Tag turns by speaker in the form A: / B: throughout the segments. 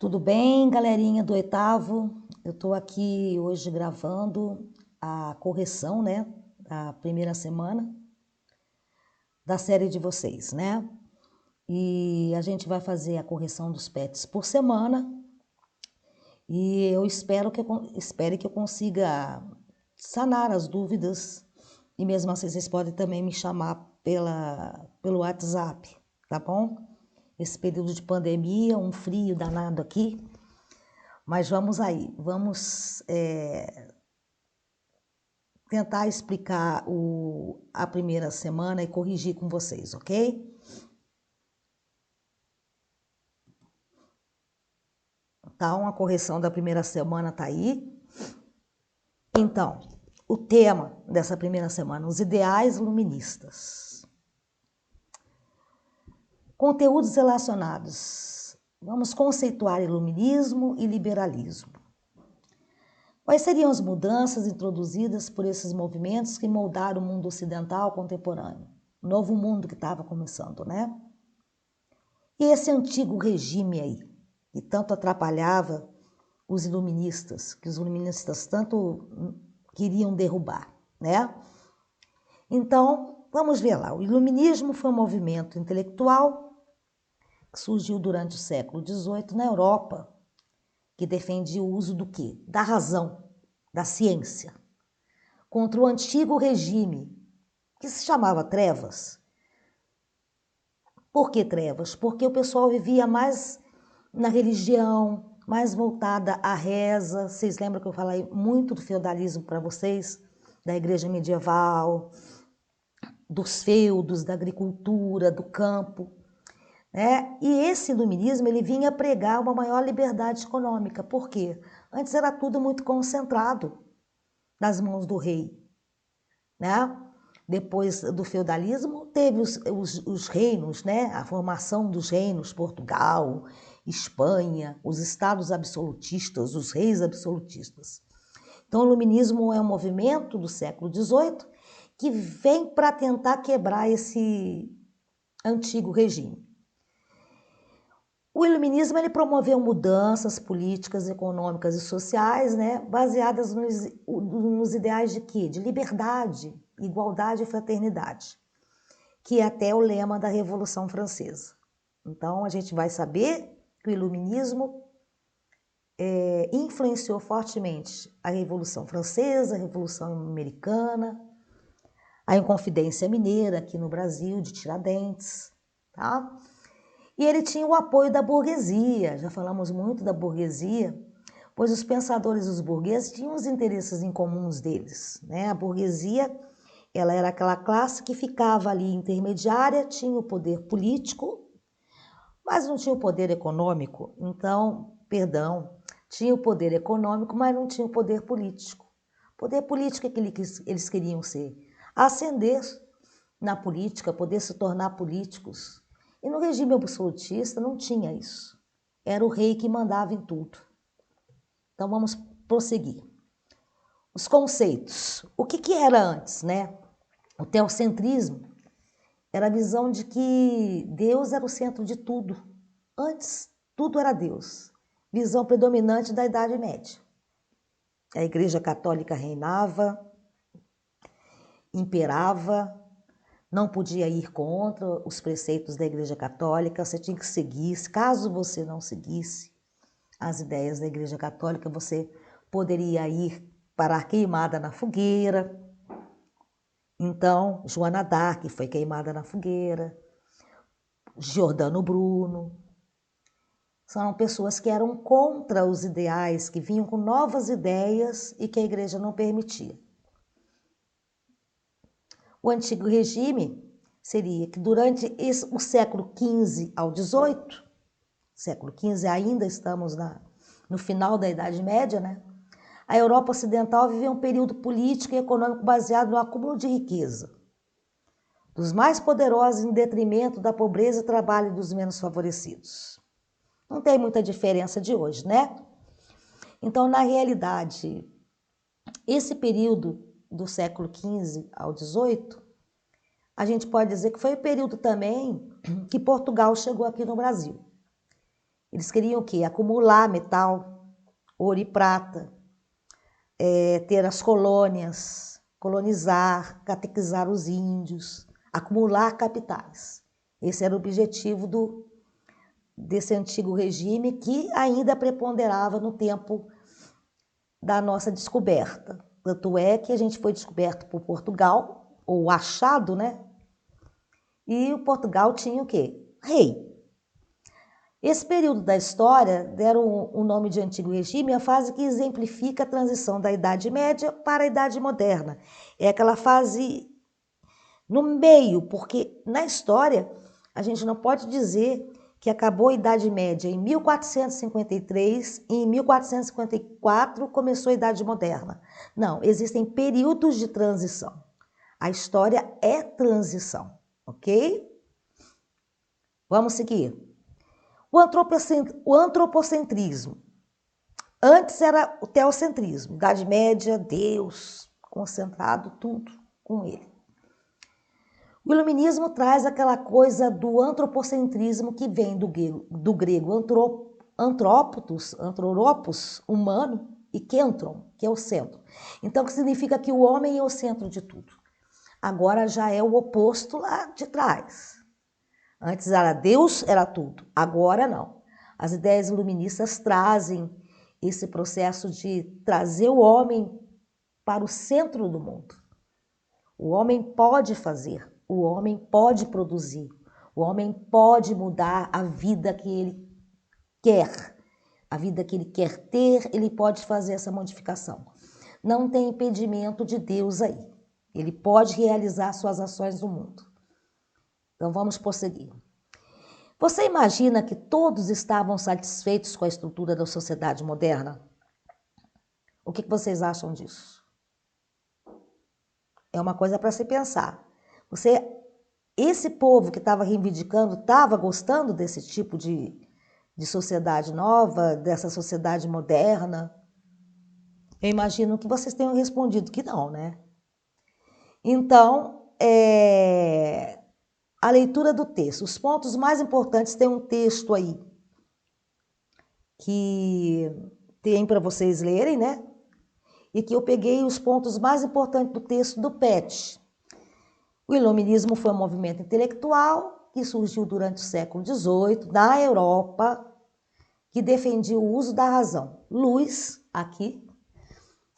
A: Tudo bem, galerinha do oitavo? Eu tô aqui hoje gravando a correção, né, da primeira semana da série de vocês, né? E a gente vai fazer a correção dos pets por semana e eu espero que eu consiga sanar as dúvidas e mesmo assim vocês podem também me chamar pelo WhatsApp, tá bom? Esse período de pandemia, um frio danado aqui. Mas vamos aí, vamos tentar explicar a primeira semana e corrigir com vocês, ok? Então, a correção da primeira semana tá aí. Então, o tema dessa primeira semana, os ideais luministas. Conteúdos relacionados. Vamos conceituar iluminismo e liberalismo. Quais seriam as mudanças introduzidas por esses movimentos que moldaram o mundo ocidental contemporâneo? O novo mundo que estava começando, né? E esse antigo regime aí, que tanto atrapalhava os iluministas, que os iluministas tanto queriam derrubar, né? Então, vamos ver lá. O iluminismo foi um movimento intelectual que surgiu durante o século XVIII na Europa, que defendia o uso do quê? Da razão, da ciência, contra o antigo regime, que se chamava trevas. Por que trevas? Porque o pessoal vivia mais na religião, mais voltada à reza. Vocês lembram que eu falei muito do feudalismo para vocês? Da igreja medieval, dos feudos, da agricultura, do campo, né? E esse iluminismo, ele vinha pregar uma maior liberdade econômica. Por quê? Antes era tudo muito concentrado nas mãos do rei, né? Depois do feudalismo, teve os reinos, né? A formação dos reinos, Portugal, Espanha, os estados absolutistas, os reis absolutistas. Então, o iluminismo é um movimento do século XVIII que vem para tentar quebrar esse antigo regime. O iluminismo ele promoveu mudanças políticas, econômicas e sociais, né, baseadas nos ideais de quê? De liberdade, igualdade e fraternidade, que é até o lema da Revolução Francesa. Então, a gente vai saber que o iluminismo influenciou fortemente a Revolução Francesa, a Revolução Americana, a Inconfidência Mineira aqui no Brasil, de Tiradentes, tá? E ele tinha o apoio da burguesia, já falamos muito da burguesia, pois os pensadores dos burgueses tinham os interesses em comuns deles, né? A burguesia, ela era aquela classe que ficava ali intermediária, tinha o poder político, mas não tinha o poder econômico. Então, tinha o poder econômico, mas não tinha o poder político. O poder político é que eles queriam ser, ascender na política, poder se tornar políticos. E no regime absolutista não tinha isso. Era o rei que mandava em tudo. Então vamos prosseguir. Os conceitos. O que era antes, né? O teocentrismo era a visão de que Deus era o centro de tudo. Antes, tudo era Deus. Visão predominante da Idade Média. A Igreja Católica reinava, imperava, não podia ir contra os preceitos da Igreja Católica, você tinha que seguir. Caso você não seguisse as ideias da Igreja Católica, você poderia ir para a queimada na fogueira. Então, Joana d'Arc foi queimada na fogueira, Giordano Bruno. São pessoas que eram contra os ideais, que vinham com novas ideias e que a Igreja não permitia. O antigo regime seria que durante o século XV ao XVIII, século XV ainda estamos no final da Idade Média, né? A Europa Ocidental vivia um período político e econômico baseado no acúmulo de riqueza, dos mais poderosos em detrimento da pobreza e trabalho dos menos favorecidos. Não tem muita diferença de hoje, né? Então, na realidade, esse período do século XV ao XVIII, a gente pode dizer que foi o período também que Portugal chegou aqui no Brasil. Eles queriam o quê? Acumular metal, ouro e prata, ter as colônias, colonizar, catequizar os índios, acumular capitais. Esse era o objetivo desse antigo regime que ainda preponderava no tempo da nossa descoberta. Tanto é que a gente foi descoberto por Portugal, ou achado, né? E o Portugal tinha o quê? Rei. Esse período da história deram o nome de Antigo Regime, a fase que exemplifica a transição da Idade Média para a Idade Moderna. É aquela fase no meio, porque na história a gente não pode dizer que acabou a Idade Média em 1453 e em 1454 começou a Idade Moderna. Não, existem períodos de transição. A história é transição, ok? Vamos seguir. O antropocentrismo. Antes era o teocentrismo, Idade Média, Deus, concentrado tudo com ele. O iluminismo traz aquela coisa do antropocentrismo que vem do grego antropos, humano, e kentron, que é o centro. Então, que significa que o homem é o centro de tudo. Agora já é o oposto lá de trás. Antes era Deus, era tudo. Agora não. As ideias iluministas trazem esse processo de trazer o homem para o centro do mundo. O homem pode fazer, o homem pode produzir, o homem pode mudar a vida que ele quer. A vida que ele quer ter, ele pode fazer essa modificação. Não tem impedimento de Deus aí. Ele pode realizar suas ações no mundo. Então vamos prosseguir. Você imagina que todos estavam satisfeitos com a estrutura da sociedade moderna? O que vocês acham disso? É uma coisa para se pensar. Esse povo que estava reivindicando, estava gostando desse tipo de sociedade nova, dessa sociedade moderna? Eu imagino que vocês tenham respondido que não, né? Então, a leitura do texto. Os pontos mais importantes, tem um texto aí que tem para vocês lerem, né? E que eu peguei os pontos mais importantes do texto do Pett. O iluminismo foi um movimento intelectual que surgiu durante o século XVIII na Europa, que defendia o uso da razão, luz, aqui,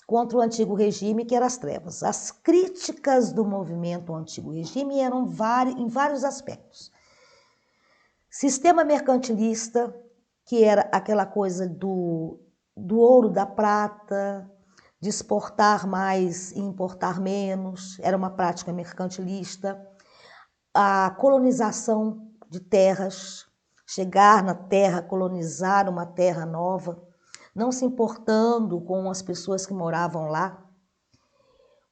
A: contra o antigo regime, que era as trevas. As críticas do movimento ao antigo regime eram em vários aspectos. Sistema mercantilista, que era aquela coisa do ouro, da prata, de exportar mais e importar menos, era uma prática mercantilista. A colonização de terras, chegar na terra, colonizar uma terra nova, não se importando com as pessoas que moravam lá,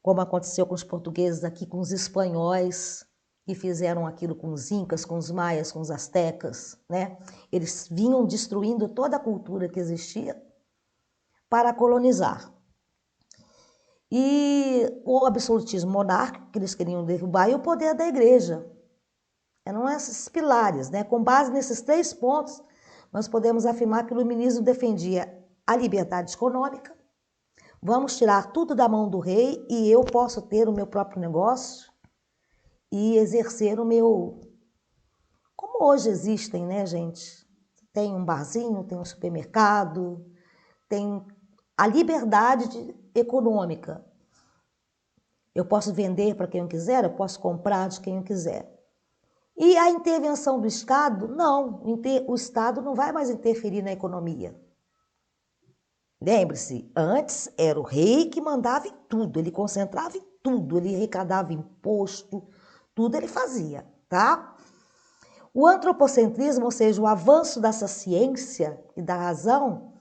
A: como aconteceu com os portugueses aqui, com os espanhóis, que fizeram aquilo com os incas, com os maias, com os astecas, né? Eles vinham destruindo toda a cultura que existia para colonizar. E o absolutismo monárquico, que eles queriam derrubar, e o poder da igreja. Eram esses pilares, né? Com base nesses 3 pontos, nós podemos afirmar que o iluminismo defendia a liberdade econômica. Vamos tirar tudo da mão do rei e eu posso ter o meu próprio negócio e exercer o meu... Como hoje existem, né, gente? Tem um barzinho, tem um supermercado, tem a liberdade econômica. Eu posso vender para quem eu quiser, eu posso comprar de quem eu quiser. E a intervenção do Estado? Não, o Estado não vai mais interferir na economia. Lembre-se, antes era o rei que mandava em tudo, ele concentrava em tudo, ele arrecadava imposto, tudo ele fazia, tá? O antropocentrismo, ou seja, o avanço dessa ciência e da razão,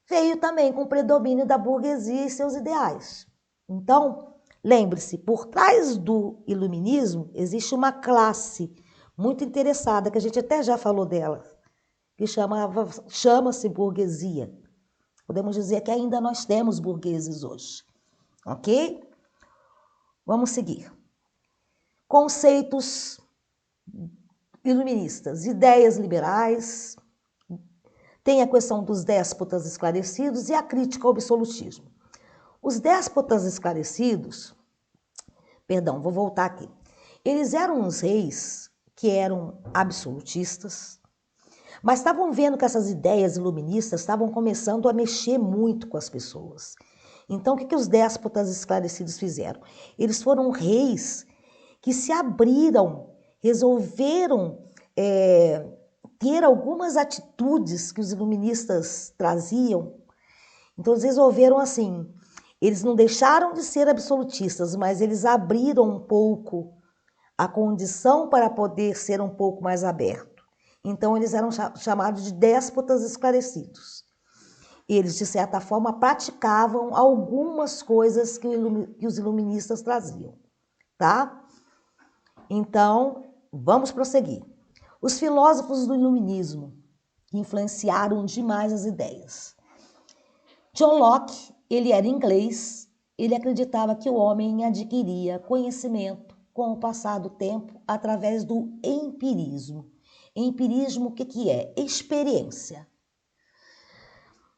A: veio também com o predomínio da burguesia e seus ideais. Então, lembre-se, por trás do iluminismo existe uma classe muito interessada, que a gente até já falou dela, que chama-se burguesia. Podemos dizer que ainda nós temos burgueses hoje, ok? Vamos seguir. Conceitos iluministas, ideias liberais, Tem a questão dos déspotas esclarecidos e a crítica ao absolutismo. Os déspotas esclarecidos, perdão, vou voltar aqui. Eles eram uns reis que eram absolutistas, mas estavam vendo que essas ideias iluministas estavam começando a mexer muito com as pessoas. Então, o que os déspotas esclarecidos fizeram? Eles foram reis que se abriram, resolveram ter algumas atitudes que os iluministas traziam. Então, eles resolveram assim, eles não deixaram de ser absolutistas, mas eles abriram um pouco a condição para poder ser um pouco mais aberto. Então, eles eram chamados de déspotas esclarecidos. Eles, de certa forma, praticavam algumas coisas que os iluministas traziam, tá? Então, vamos prosseguir. Os filósofos do iluminismo, que influenciaram demais as ideias. John Locke, ele era inglês, ele acreditava que o homem adquiria conhecimento com o passar do tempo através do empirismo. Empirismo, o que é? Experiência.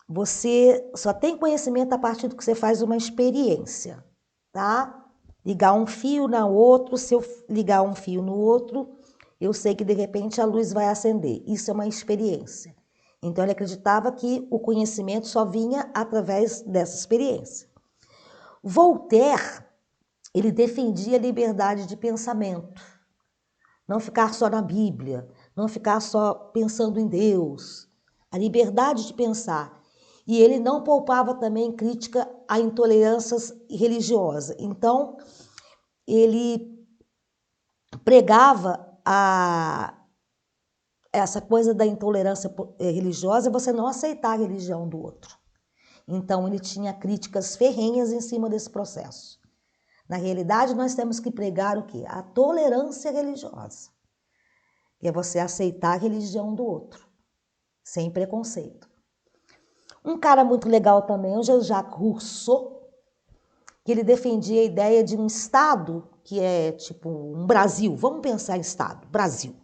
A: Você só tem conhecimento a partir do que você faz uma experiência, tá? Ligar um fio na outro, se eu ligar um fio no outro, eu sei que de repente a luz vai acender. Isso é uma experiência. Então ele acreditava que o conhecimento só vinha através dessa experiência. Voltaire, ele defendia a liberdade de pensamento. Não ficar só na Bíblia, não ficar só pensando em Deus. A liberdade de pensar. E ele não poupava também crítica a intolerâncias religiosas. Então, ele pregava essa coisa da intolerância religiosa, você não aceitar a religião do outro. Então, ele tinha críticas ferrenhas em cima desse processo. Na realidade, nós temos que pregar o quê? A tolerância religiosa. Que é você aceitar a religião do outro, sem preconceito. Um cara muito legal também é o Jean-Jacques Rousseau, que ele defendia a ideia de um Estado, que é tipo um Brasil, vamos pensar em Estado, Brasil,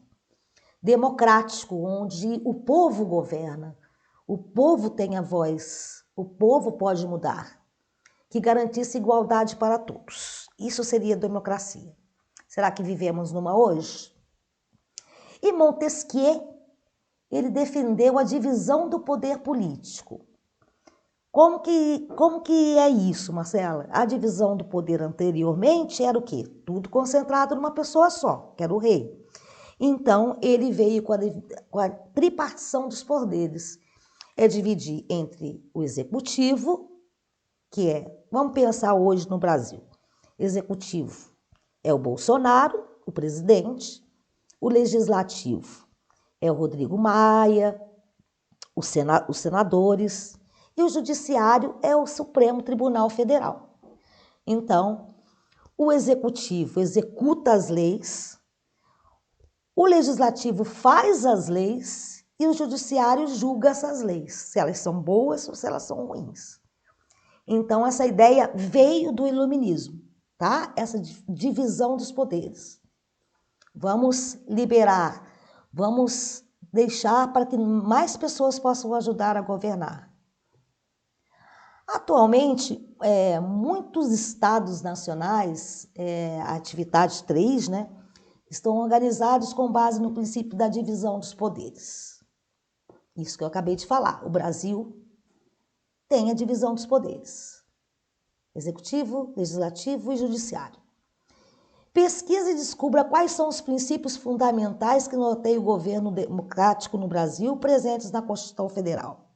A: democrático, onde o povo governa, o povo tem a voz, o povo pode mudar, que garantisse igualdade para todos. Isso seria democracia. Será que vivemos numa hoje? E Montesquieu, ele defendeu a divisão do poder político. Como que é isso, Marcela? A divisão do poder anteriormente era o quê? Tudo concentrado numa pessoa só, que era o rei. Então, ele veio com a tripartição dos poderes. É dividir entre o executivo, que é, vamos pensar hoje no Brasil, executivo é o Bolsonaro, o presidente, o legislativo é o Rodrigo Maia, os senadores, e o judiciário é o Supremo Tribunal Federal. Então, o executivo executa as leis, o legislativo faz as leis e o judiciário julga essas leis, se elas são boas ou se elas são ruins. Então, essa ideia veio do iluminismo, tá? Essa divisão dos poderes. Vamos liberar, vamos deixar para que mais pessoas possam ajudar a governar. Atualmente, muitos estados nacionais, a atividade 3, né, estão organizados com base no princípio da divisão dos poderes. Isso que eu acabei de falar. O Brasil tem a divisão dos poderes. Executivo, legislativo e judiciário. Pesquise e descubra quais são os princípios fundamentais que norteiam o governo democrático no Brasil presentes na Constituição Federal.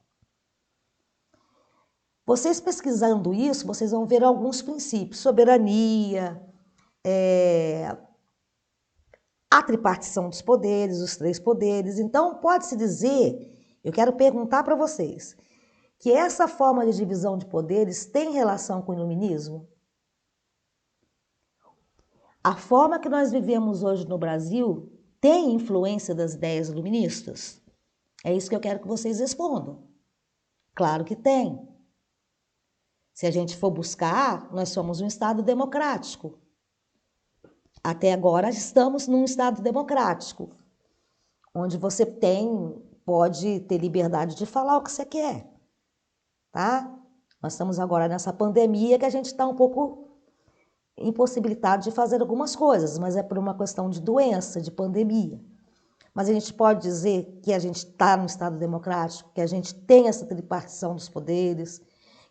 A: Vocês pesquisando isso, vocês vão ver alguns princípios. Soberania, a tripartição dos poderes, os 3 poderes. Então, pode-se dizer, eu quero perguntar para vocês, que essa forma de divisão de poderes tem relação com o iluminismo? A forma que nós vivemos hoje no Brasil tem influência das ideias iluministas? É isso que eu quero que vocês respondam. Claro que tem. Se a gente for buscar, nós somos um Estado democrático. Até agora estamos num Estado democrático, onde você tem pode ter liberdade de falar o que você quer, tá? Nós estamos agora nessa pandemia que a gente está um pouco impossibilitado de fazer algumas coisas, mas é por uma questão de doença, de pandemia. Mas a gente pode dizer que a gente está no Estado democrático, que a gente tem essa tripartição dos poderes,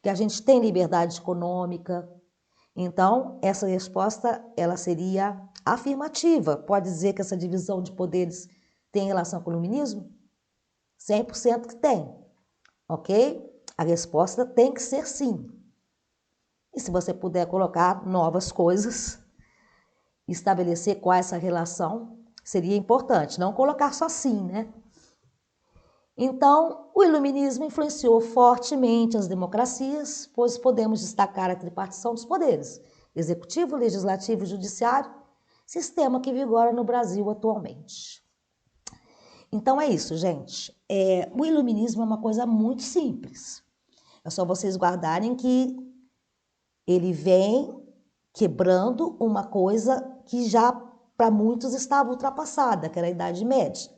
A: que a gente tem liberdade econômica. Então, essa resposta ela seria afirmativa. Pode dizer que essa divisão de poderes tem relação com o iluminismo? 100% que tem, ok? A resposta tem que ser sim. E se você puder colocar novas coisas, estabelecer qual é essa relação, seria importante. Não colocar só sim, né? Então, o iluminismo influenciou fortemente as democracias, pois podemos destacar a tripartição dos poderes, executivo, legislativo e judiciário, sistema que vigora no Brasil atualmente. Então é isso, gente. O iluminismo é uma coisa muito simples. É só vocês guardarem que ele vem quebrando uma coisa que já para muitos estava ultrapassada, que era a Idade Média.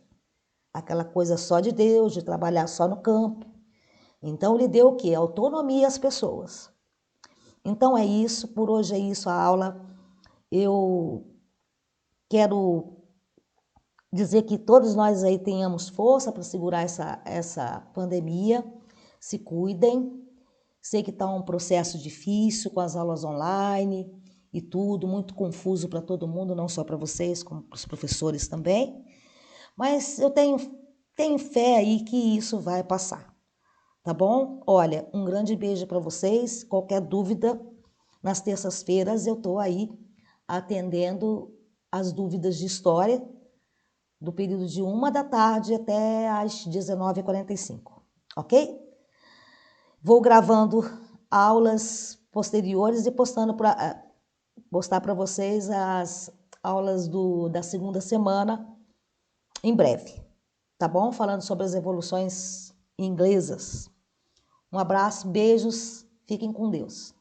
A: Aquela coisa só de Deus, de trabalhar só no campo. Então ele deu o quê? Autonomia às pessoas. Então é isso, por hoje é isso a aula. Eu quero dizer que todos nós aí tenhamos força para segurar essa pandemia, se cuidem. Sei que está um processo difícil com as aulas online e tudo, muito confuso para todo mundo, não só para vocês, como para os professores também. Mas eu tenho fé aí que isso vai passar, tá bom? Olha, um grande beijo para vocês. Qualquer dúvida, nas terças-feiras eu estou aí atendendo as dúvidas de história do período de 1 da tarde até às 19h45, ok? Vou gravando aulas posteriores e postar para vocês as aulas da segunda semana em breve, tá bom? Falando sobre as evoluções inglesas. Um abraço, beijos, fiquem com Deus.